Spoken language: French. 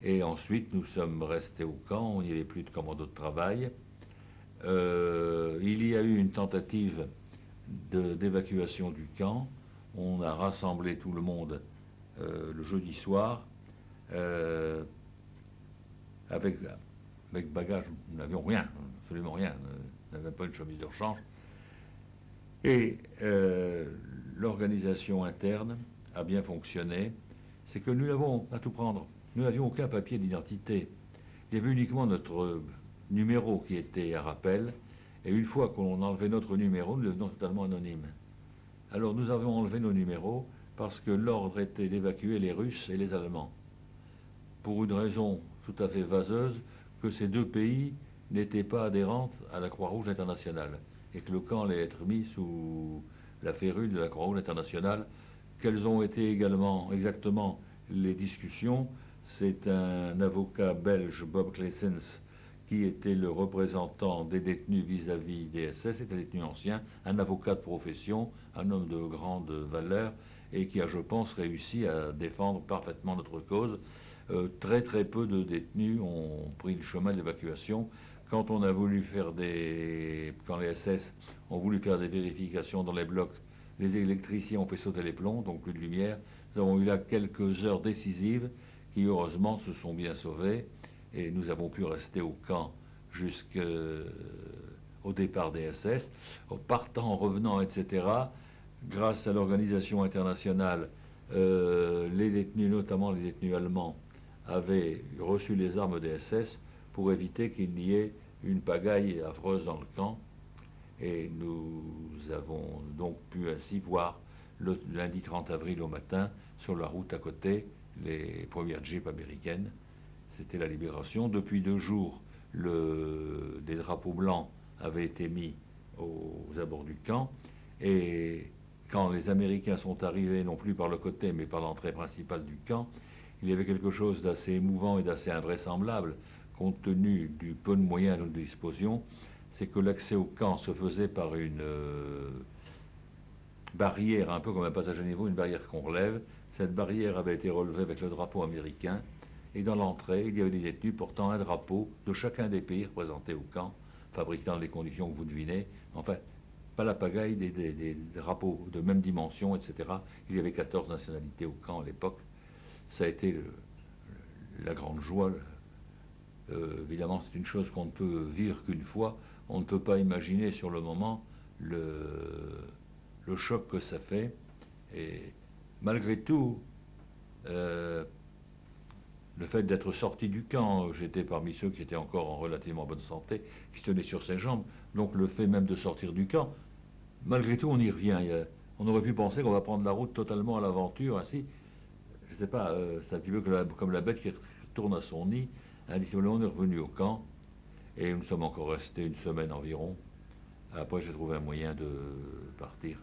Et ensuite, nous sommes restés au camp, on n'y avait plus de commando de travail. Il y a eu une tentative d'évacuation du camp. On a rassemblé tout le monde le jeudi soir. Avec, avec bagage, nous n'avions rien, absolument rien. Nous n'avions pas une chemise de rechange. Et l'organisation interne a bien fonctionné. C'est que nous avons à tout prendre. Nous n'avions aucun papier d'identité. Il y avait uniquement notre numéro qui était à rappel. Et une fois qu'on enlevait notre numéro, nous devenons totalement anonymes. Alors nous avons enlevé nos numéros parce que l'ordre était d'évacuer les Russes et les Allemands. Pour une raison tout à fait vaseuse, que ces deux pays n'étaient pas adhérents à la Croix-Rouge internationale et que le camp allait être mis sous la férule de la Croix-Rouge internationale. Quelles ont été également exactement les discussions? C'est un avocat belge, Bob Claessens, qui était le représentant des détenus vis-à-vis des SS, c'était un détenu ancien, un avocat de profession, un homme de grande valeur, et qui a, je pense, réussi à défendre parfaitement notre cause. Très très peu de détenus ont pris le chemin de l'évacuation. Quand on a voulu faire quand les SS ont voulu faire des vérifications dans les blocs, les électriciens ont fait sauter les plombs, donc plus de lumière. Nous avons eu là quelques heures décisives qui, heureusement, se sont bien sauvées. Et nous avons pu rester au camp jusqu'au départ des SS. En partant, en revenant, etc., grâce à l'organisation internationale, les détenus, notamment les détenus allemands, avaient reçu les armes des SS pour éviter qu'il n'y ait une pagaille affreuse dans le camp. Et nous avons donc pu ainsi voir le lundi 30 avril au matin, sur la route à côté, les premières jeeps américaines. C'était la libération. Depuis 2 jours, des drapeaux blancs avaient été mis aux abords du camp. Et quand les Américains sont arrivés, non plus par le côté, mais par l'entrée principale du camp, il y avait quelque chose d'assez émouvant et d'assez invraisemblable, compte tenu du peu de moyens dont nous disposions. C'est que l'accès au camp se faisait par une barrière, un peu comme un passage à niveau, une barrière qu'on relève. Cette barrière avait été relevée avec le drapeau américain. Et dans l'entrée, il y avait des détenus portant un drapeau de chacun des pays représentés au camp, fabriquant les conditions que vous devinez. Enfin, pas la pagaille, des drapeaux de même dimension, etc. Il y avait 14 nationalités au camp à l'époque. Ça a été la grande joie. Évidemment, c'est une chose qu'on ne peut vivre qu'une fois. On ne peut pas imaginer sur le moment le choc que ça fait. Et malgré tout, le fait d'être sorti du camp, j'étais parmi ceux qui étaient encore en relativement bonne santé, qui se tenaient sur ses jambes. Donc le fait même de sortir du camp, malgré tout, on y revient. On aurait pu penser qu'on va prendre la route totalement à l'aventure, ainsi. Je ne sais pas, c'est un petit peu comme la bête qui retourne à son nid. Indiscutablement, on est revenu au camp et nous sommes encore restés une semaine environ. Après, j'ai trouvé un moyen de partir.